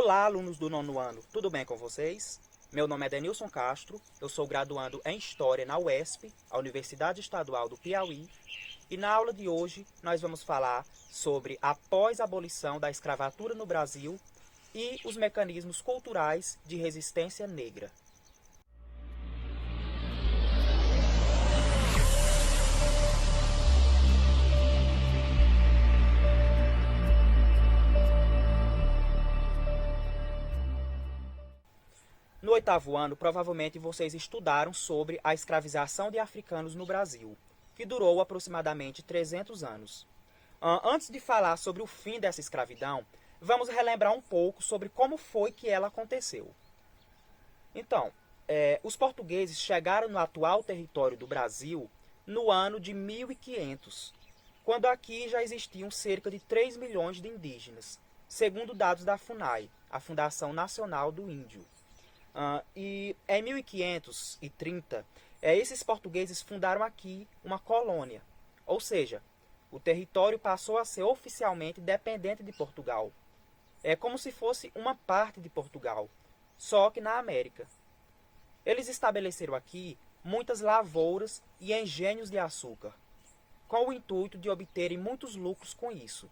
Olá, alunos do nono ano, tudo bem com vocês? Meu nome é Denilson Castro, eu sou graduando em História na UESP, a Universidade Estadual do Piauí, e na aula de hoje nós vamos falar sobre a pós-abolição da escravatura no Brasil e os mecanismos culturais de resistência negra. No oitavo ano, provavelmente vocês estudaram sobre a escravização de africanos no Brasil, que durou aproximadamente 300 anos. Antes de falar sobre o fim dessa escravidão, vamos relembrar um pouco sobre como foi que ela aconteceu. Então, os portugueses chegaram no atual território do Brasil no ano de 1500, quando aqui já existiam cerca de 3 milhões de indígenas, segundo dados da FUNAI, a Fundação Nacional do Índio. E em 1530, esses portugueses fundaram aqui uma colônia, ou seja, o território passou a ser oficialmente dependente de Portugal. É como se fosse uma parte de Portugal, só que na América. Eles estabeleceram aqui muitas lavouras e engenhos de açúcar, com o intuito de obterem muitos lucros com isso.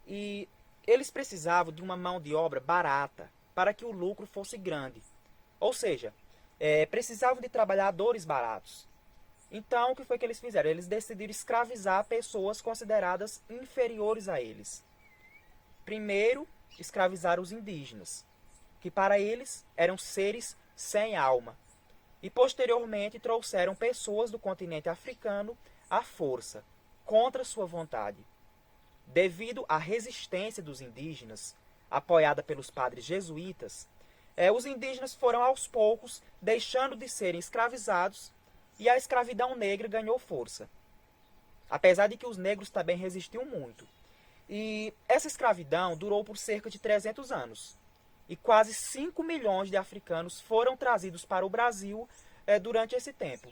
E eles precisavam de uma mão de obra barata, para que o lucro fosse grande. Ou seja, precisavam de trabalhadores baratos. Então, o que foi que eles fizeram? Eles decidiram escravizar pessoas consideradas inferiores a eles. Primeiro, escravizaram os indígenas, que para eles eram seres sem alma. E posteriormente trouxeram pessoas do continente africano à força, contra sua vontade. Devido à resistência dos indígenas, apoiada pelos padres jesuítas, os indígenas foram aos poucos deixando de serem escravizados e a escravidão negra ganhou força. Apesar de que os negros também resistiam muito. E essa escravidão durou por cerca de 300 anos. E quase 5 milhões de africanos foram trazidos para o Brasil durante esse tempo.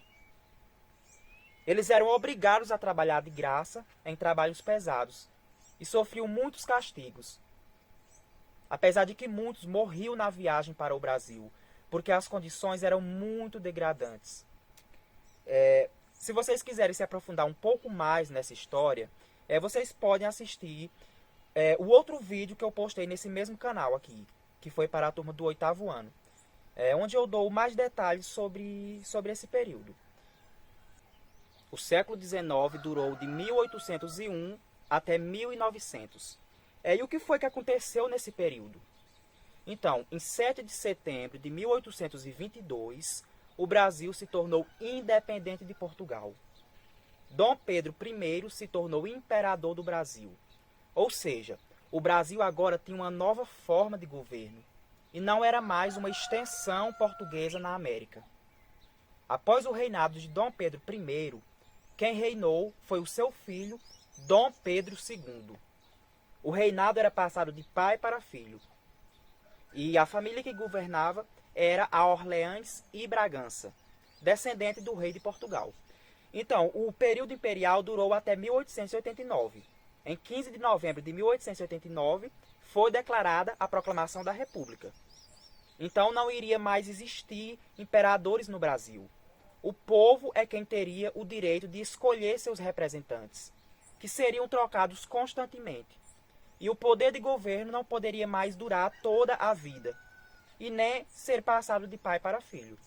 Eles eram obrigados a trabalhar de graça em trabalhos pesados e sofriam muitos castigos. Apesar de que muitos morriam na viagem para o Brasil, porque as condições eram muito degradantes. Se vocês quiserem se aprofundar um pouco mais nessa história, vocês podem assistir o outro vídeo que eu postei nesse mesmo canal aqui, que foi para a turma do oitavo ano, onde eu dou mais detalhes sobre esse período. O século XIX durou de 1801 até 1900. E o que foi que aconteceu nesse período? Então, em 7 de setembro de 1822, o Brasil se tornou independente de Portugal. Dom Pedro I se tornou imperador do Brasil. Ou seja, o Brasil agora tinha uma nova forma de governo e não era mais uma extensão portuguesa na América. Após o reinado de Dom Pedro I, quem reinou foi o seu filho, Dom Pedro II. O reinado era passado de pai para filho. E a família que governava era a Orleans e Bragança, descendente do rei de Portugal. Então, o período imperial durou até 1889. Em 15 de novembro de 1889, foi declarada a proclamação da República. Então, não iria mais existir imperadores no Brasil. O povo é quem teria o direito de escolher seus representantes, que seriam trocados constantemente. E o poder de governo não poderia mais durar toda a vida, e nem ser passado de pai para filho.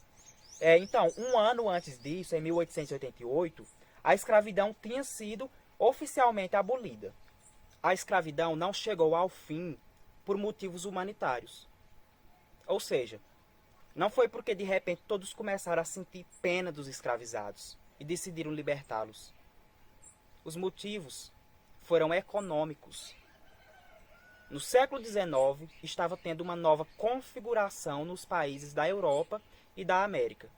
Então, um ano antes disso, em 1888, a escravidão tinha sido oficialmente abolida. A escravidão não chegou ao fim por motivos humanitários. Ou seja, não foi porque de repente todos começaram a sentir pena dos escravizados e decidiram libertá-los. Os motivos foram econômicos. No século XIX, estava tendo uma nova configuração nos países da Europa e da América,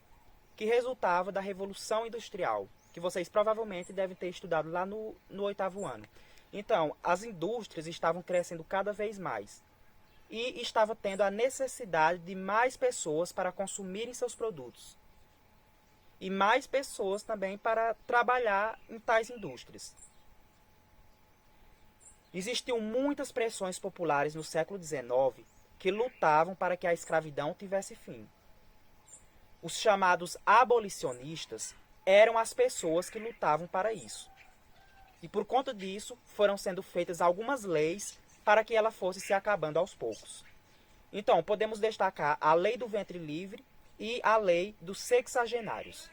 que resultava da Revolução Industrial, que vocês provavelmente devem ter estudado lá no oitavo ano. Então, as indústrias estavam crescendo cada vez mais e estava tendo a necessidade de mais pessoas para consumirem seus produtos e mais pessoas também para trabalhar em tais indústrias. Existiam muitas pressões populares no século XIX que lutavam para que a escravidão tivesse fim. Os chamados abolicionistas eram as pessoas que lutavam para isso. E por conta disso, foram sendo feitas algumas leis para que ela fosse se acabando aos poucos. Então, podemos destacar a Lei do Ventre Livre e a Lei dos Sexagenários.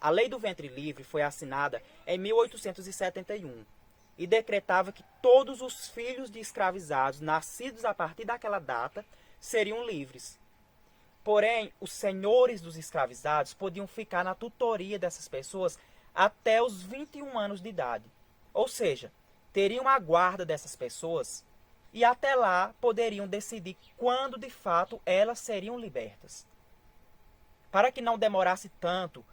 A Lei do Ventre Livre foi assinada em 1871 e decretava que todos os filhos de escravizados nascidos a partir daquela data seriam livres. Porém, os senhores dos escravizados podiam ficar na tutoria dessas pessoas até os 21 anos de idade. Ou seja, teriam a guarda dessas pessoas e até lá poderiam decidir quando de fato elas seriam libertas. Para que não demorasse tanto,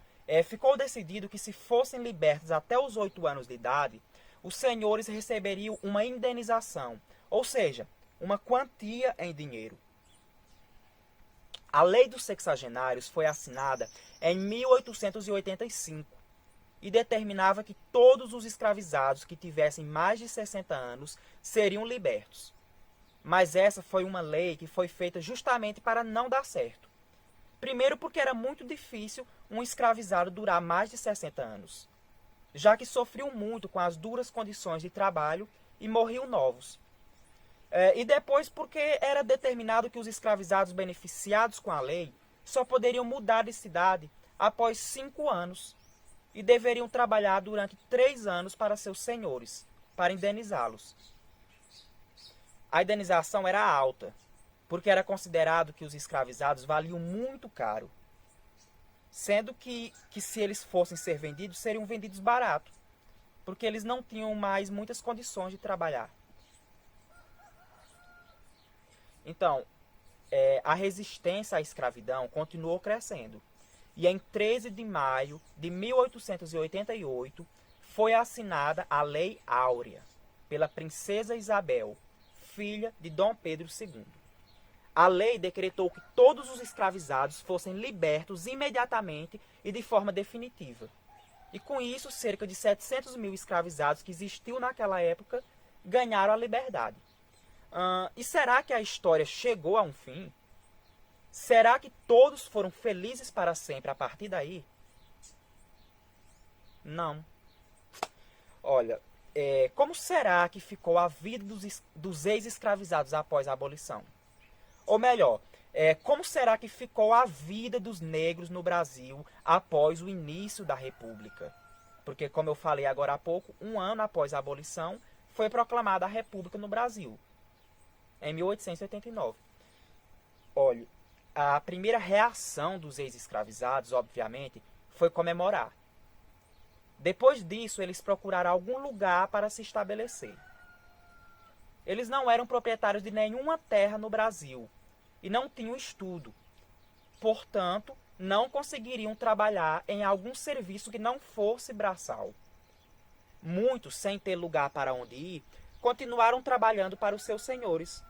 ficou decidido que se fossem libertas até os 8 anos de idade, os senhores receberiam uma indenização, ou seja, uma quantia em dinheiro. A Lei dos Sexagenários foi assinada em 1885 e determinava que todos os escravizados que tivessem mais de 60 anos seriam libertos. Mas essa foi uma lei que foi feita justamente para não dar certo. Primeiro porque era muito difícil um escravizado durar mais de 60 anos, já que sofriam muito com as duras condições de trabalho e morriam novos. E depois porque era determinado que os escravizados beneficiados com a lei só poderiam mudar de cidade após 5 anos e deveriam trabalhar durante 3 anos para seus senhores, para indenizá-los. A indenização era alta, porque era considerado que os escravizados valiam muito caro, sendo que se eles fossem ser vendidos, seriam vendidos barato, porque eles não tinham mais muitas condições de trabalhar. Então, a resistência à escravidão continuou crescendo. E em 13 de maio de 1888 foi assinada a Lei Áurea pela princesa Isabel, filha de Dom Pedro II. A lei decretou que todos os escravizados fossem libertos imediatamente e de forma definitiva. E com isso, cerca de 700 mil escravizados que existiam naquela época ganharam a liberdade. E será que a história chegou a um fim? Será que todos foram felizes para sempre a partir daí? Não. Olha, como será que ficou a vida dos ex-escravizados após a abolição? Ou melhor, como será que ficou a vida dos negros no Brasil após o início da República? Porque, como eu falei agora há pouco, 1 ano após a abolição, foi proclamada a República no Brasil, em 1889. Olha, a primeira reação dos ex-escravizados, obviamente, foi comemorar. Depois disso, eles procuraram algum lugar para se estabelecer. Eles não eram proprietários de nenhuma terra no Brasil e não tinham estudo. Portanto, não conseguiriam trabalhar em algum serviço que não fosse braçal. Muitos, sem ter lugar para onde ir, continuaram trabalhando para os seus senhores.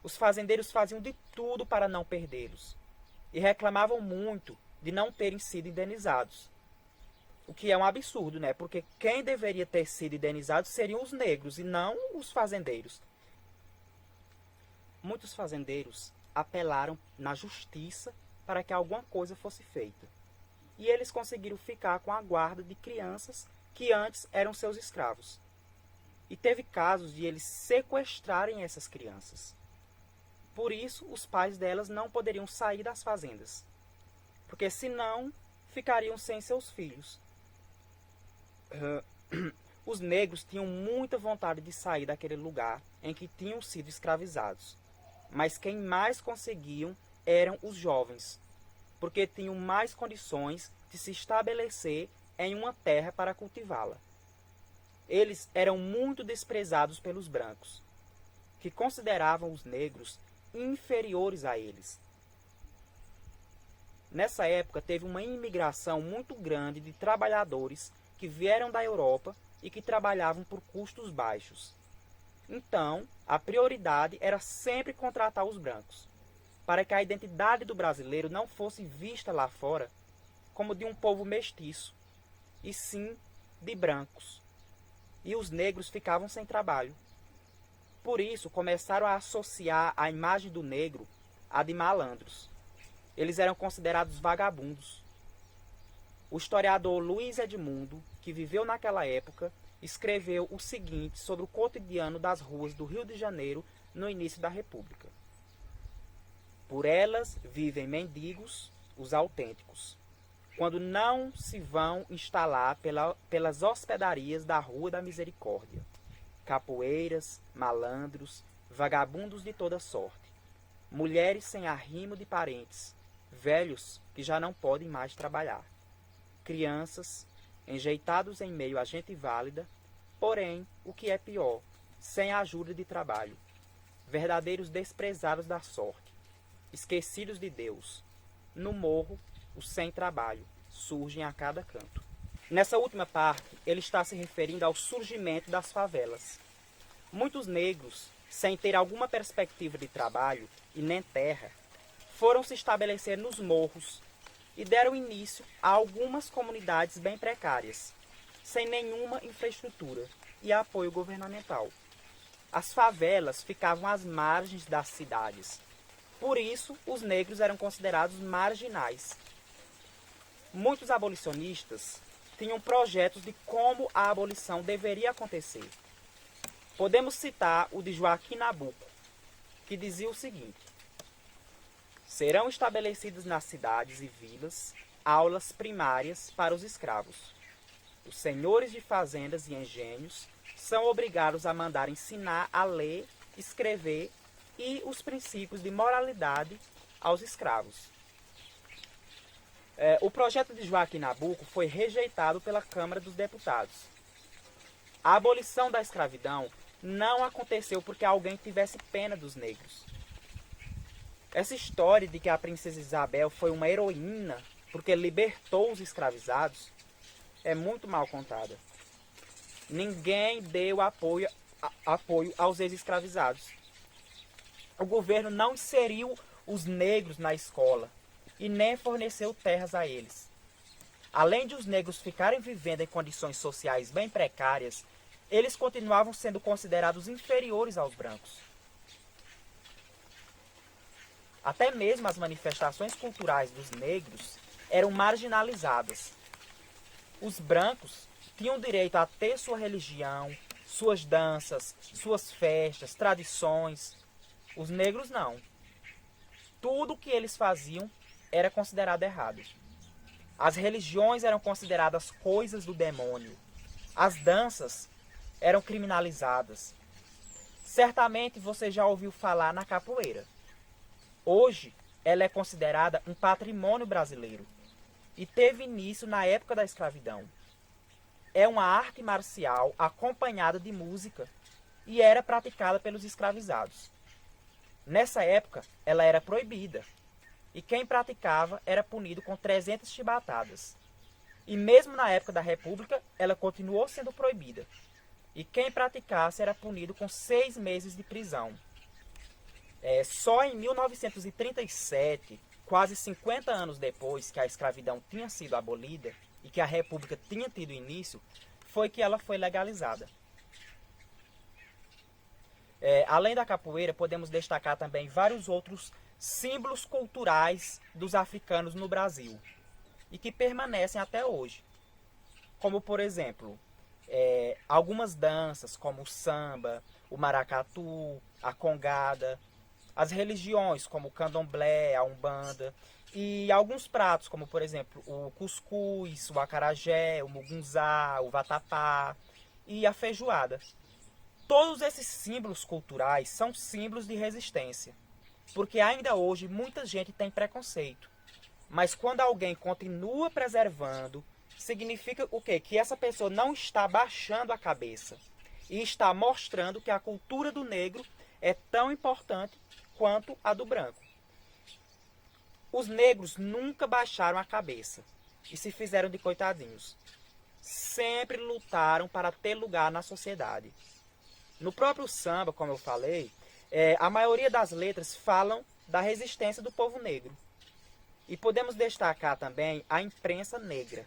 Os fazendeiros faziam de tudo para não perdê-los e reclamavam muito de não terem sido indenizados. O que é um absurdo, né? Porque quem deveria ter sido indenizado seriam os negros e não os fazendeiros. Muitos fazendeiros apelaram na justiça para que alguma coisa fosse feita. E eles conseguiram ficar com a guarda de crianças que antes eram seus escravos. E teve casos de eles sequestrarem essas crianças. Por isso, os pais delas não poderiam sair das fazendas, porque senão ficariam sem seus filhos. Os negros tinham muita vontade de sair daquele lugar em que tinham sido escravizados, mas quem mais conseguiam eram os jovens, porque tinham mais condições de se estabelecer em uma terra para cultivá-la. Eles eram muito desprezados pelos brancos, que consideravam os negros inferiores a eles. Nessa época teve uma imigração muito grande de trabalhadores que vieram da Europa e que trabalhavam por custos baixos. Então, a prioridade era sempre contratar os brancos, para que a identidade do brasileiro não fosse vista lá fora como de um povo mestiço, e sim de brancos. E os negros ficavam sem trabalho. Por isso, começaram a associar a imagem do negro à de malandros. Eles eram considerados vagabundos. O historiador Luiz Edmundo, que viveu naquela época, escreveu o seguinte sobre o cotidiano das ruas do Rio de Janeiro no início da República. Por elas vivem mendigos, os autênticos, quando não se vão instalar pelas hospedarias da Rua da Misericórdia. Capoeiras, malandros, vagabundos de toda sorte, mulheres sem arrimo de parentes, velhos que já não podem mais trabalhar, crianças, enjeitados em meio a gente válida, porém, o que é pior, sem ajuda de trabalho, verdadeiros desprezados da sorte, esquecidos de Deus. No morro, os sem trabalho surgem a cada canto. Nessa última parte, ele está se referindo ao surgimento das favelas. Muitos negros, sem ter alguma perspectiva de trabalho e nem terra, foram se estabelecer nos morros e deram início a algumas comunidades bem precárias, sem nenhuma infraestrutura e apoio governamental. As favelas ficavam às margens das cidades. Por isso, os negros eram considerados marginais. Muitos abolicionistas tinham projetos de como a abolição deveria acontecer. Podemos citar o de Joaquim Nabuco, que dizia o seguinte: serão estabelecidas nas cidades e vilas aulas primárias para os escravos. Os senhores de fazendas e engenhos são obrigados a mandar ensinar a ler, escrever e os princípios de moralidade aos escravos. O projeto de Joaquim Nabuco foi rejeitado pela Câmara dos Deputados. A abolição da escravidão não aconteceu porque alguém tivesse pena dos negros. Essa história de que a princesa Isabel foi uma heroína porque libertou os escravizados é muito mal contada. Ninguém deu apoio aos ex-escravizados. O governo não inseriu os negros na escola e nem forneceu terras a eles. Além de os negros ficarem vivendo em condições sociais bem precárias, eles continuavam sendo considerados inferiores aos brancos. Até mesmo as manifestações culturais dos negros eram marginalizadas. Os brancos tinham direito a ter sua religião, suas danças, suas festas, tradições. Os negros não. Tudo o que eles faziam era considerado errado. As religiões eram consideradas coisas do demônio. As danças eram criminalizadas. Certamente você já ouviu falar na capoeira. Hoje, ela é considerada um patrimônio brasileiro e teve início na época da escravidão. É uma arte marcial acompanhada de música e era praticada pelos escravizados. Nessa época, ela era proibida e quem praticava era punido com 300 chibatadas. E mesmo na época da República, ela continuou sendo proibida e quem praticasse era punido com 6 meses de prisão. Só em 1937, quase 50 anos depois que a escravidão tinha sido abolida e que a República tinha tido início, foi que ela foi legalizada. Além da capoeira, podemos destacar também vários outros símbolos culturais dos africanos no Brasil e que permanecem até hoje. Como, por exemplo, algumas danças como o samba, o maracatu, a congada, as religiões como o candomblé, a umbanda e alguns pratos como, por exemplo, o cuscuz, o acarajé, o mugunzá, o vatapá e a feijoada. Todos esses símbolos culturais são símbolos de resistência, porque ainda hoje muita gente tem preconceito. Mas quando alguém continua preservando, significa o quê? Que essa pessoa não está baixando a cabeça e está mostrando que a cultura do negro é tão importante quanto a do branco. Os negros nunca baixaram a cabeça e se fizeram de coitadinhos. Sempre lutaram para ter lugar na sociedade. No próprio samba, como eu falei, a maioria das letras falam da resistência do povo negro. E podemos destacar também a imprensa negra,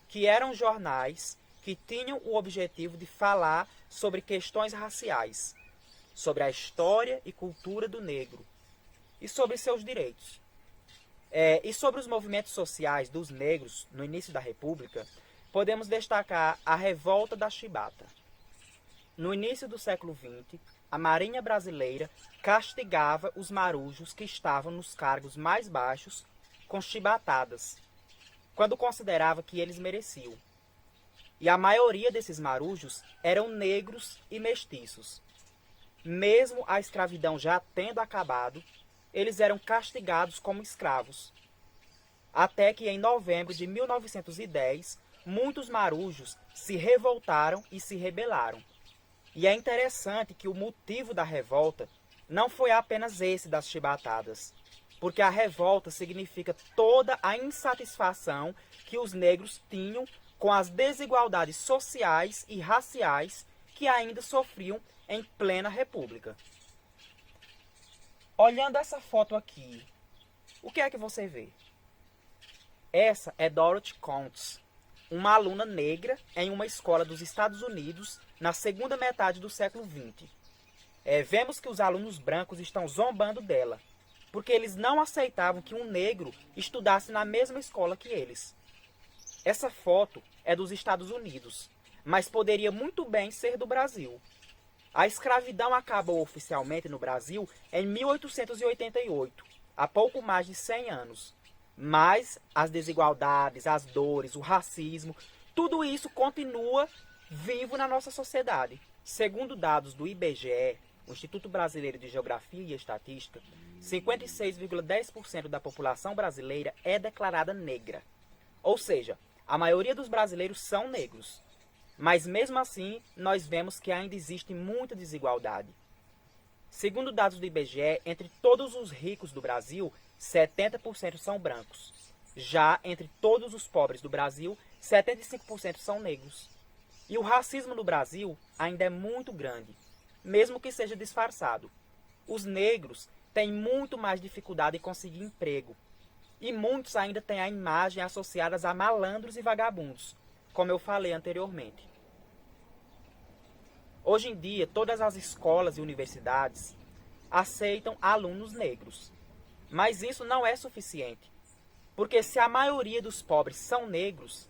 que eram jornais que tinham o objetivo de falar sobre questões raciais. sobre a história e cultura do negro e sobre seus direitos. E sobre os movimentos sociais dos negros no início da República, podemos destacar a Revolta da Chibata. No início do século XX, a Marinha Brasileira castigava os marujos que estavam nos cargos mais baixos com chibatadas, quando considerava que eles mereciam. E a maioria desses marujos eram negros e mestiços. Mesmo a escravidão já tendo acabado, eles eram castigados como escravos. Até que em novembro de 1910, muitos marujos se revoltaram e se rebelaram. E é interessante que o motivo da revolta não foi apenas esse das chibatadas, porque a revolta significa toda a insatisfação que os negros tinham com as desigualdades sociais e raciais que ainda sofriam em plena república. Olhando essa foto aqui, o que é que você vê? Essa é Dorothy Counts, uma aluna negra em uma escola dos Estados Unidos na segunda metade do século XX. Vemos que os alunos brancos estão zombando dela, porque eles não aceitavam que um negro estudasse na mesma escola que eles. Essa foto é dos Estados Unidos, mas poderia muito bem ser do Brasil. A escravidão acabou oficialmente no Brasil em 1888, há pouco mais de 100 anos. Mas as desigualdades, as dores, o racismo, tudo isso continua vivo na nossa sociedade. Segundo dados do IBGE, o Instituto Brasileiro de Geografia e Estatística, 56,10% da população brasileira é declarada negra. Ou seja, a maioria dos brasileiros são negros. Mas mesmo assim, nós vemos que ainda existe muita desigualdade. Segundo dados do IBGE, entre todos os ricos do Brasil, 70% são brancos. Já entre todos os pobres do Brasil, 75% são negros. E o racismo no Brasil ainda é muito grande, mesmo que seja disfarçado. Os negros têm muito mais dificuldade em conseguir emprego. E muitos ainda têm a imagem associada a malandros e vagabundos, como eu falei anteriormente. Hoje em dia, todas as escolas e universidades aceitam alunos negros. Mas isso não é suficiente, porque se a maioria dos pobres são negros,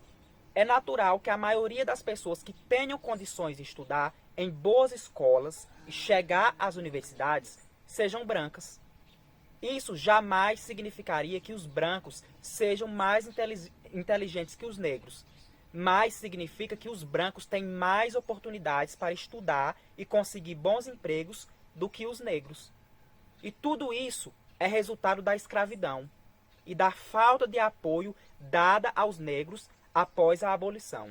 é natural que a maioria das pessoas que tenham condições de estudar em boas escolas e chegar às universidades sejam brancas. Isso jamais significaria que os brancos sejam mais inteligentes que os negros, mas significa que os brancos têm mais oportunidades para estudar e conseguir bons empregos do que os negros. E tudo isso é resultado da escravidão e da falta de apoio dada aos negros após a abolição.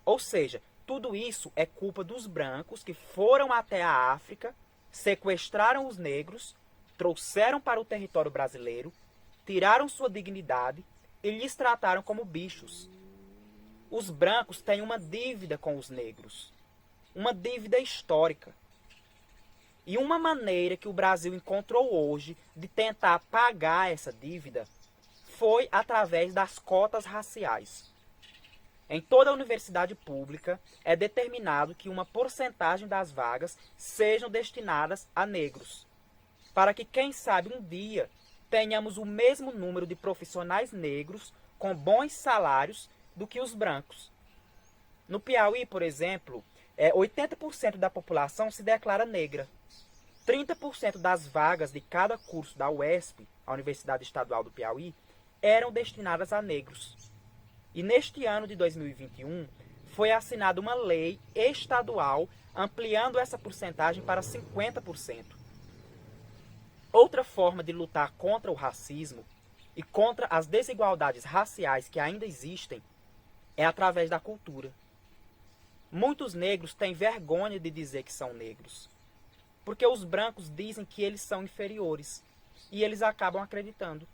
Ou seja, tudo isso é culpa dos brancos que foram até a África, sequestraram os negros, trouxeram para o território brasileiro, tiraram sua dignidade e lhes trataram como bichos. Os brancos têm uma dívida com os negros, uma dívida histórica. E uma maneira que o Brasil encontrou hoje de tentar pagar essa dívida foi através das cotas raciais. Em toda a universidade pública é determinado que uma porcentagem das vagas sejam destinadas a negros, para que, quem sabe, um dia tenhamos o mesmo número de profissionais negros com bons salários do que os brancos. No Piauí, por exemplo, 80% da população se declara negra. 30% das vagas de cada curso da UESP, a Universidade Estadual do Piauí, eram destinadas a negros. E neste ano de 2021, foi assinada uma lei estadual ampliando essa porcentagem para 50%. Outra forma de lutar contra o racismo e contra as desigualdades raciais que ainda existem é através da cultura. Muitos negros têm vergonha de dizer que são negros, porque os brancos dizem que eles são inferiores, e eles acabam acreditando.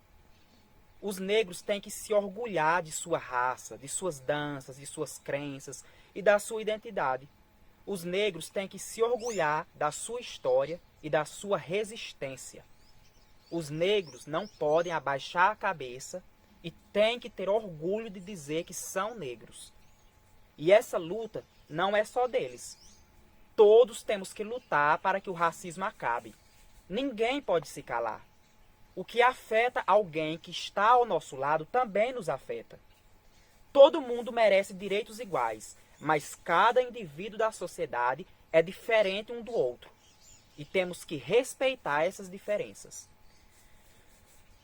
Os negros têm que se orgulhar de sua raça, de suas danças, de suas crenças e da sua identidade. Os negros têm que se orgulhar da sua história e da sua resistência. Os negros não podem abaixar a cabeça e têm que ter orgulho de dizer que são negros. E essa luta não é só deles. todos temos que lutar para que o racismo acabe. Ninguém pode se calar. O que afeta alguém que está ao nosso lado também nos afeta. Todo mundo merece direitos iguais, mas cada indivíduo da sociedade é diferente um do outro. E temos que respeitar essas diferenças.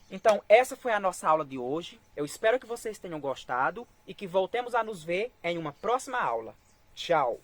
Então, essa foi a nossa aula de hoje. Eu espero que vocês tenham gostado e que voltemos a nos ver em uma próxima aula. Tchau!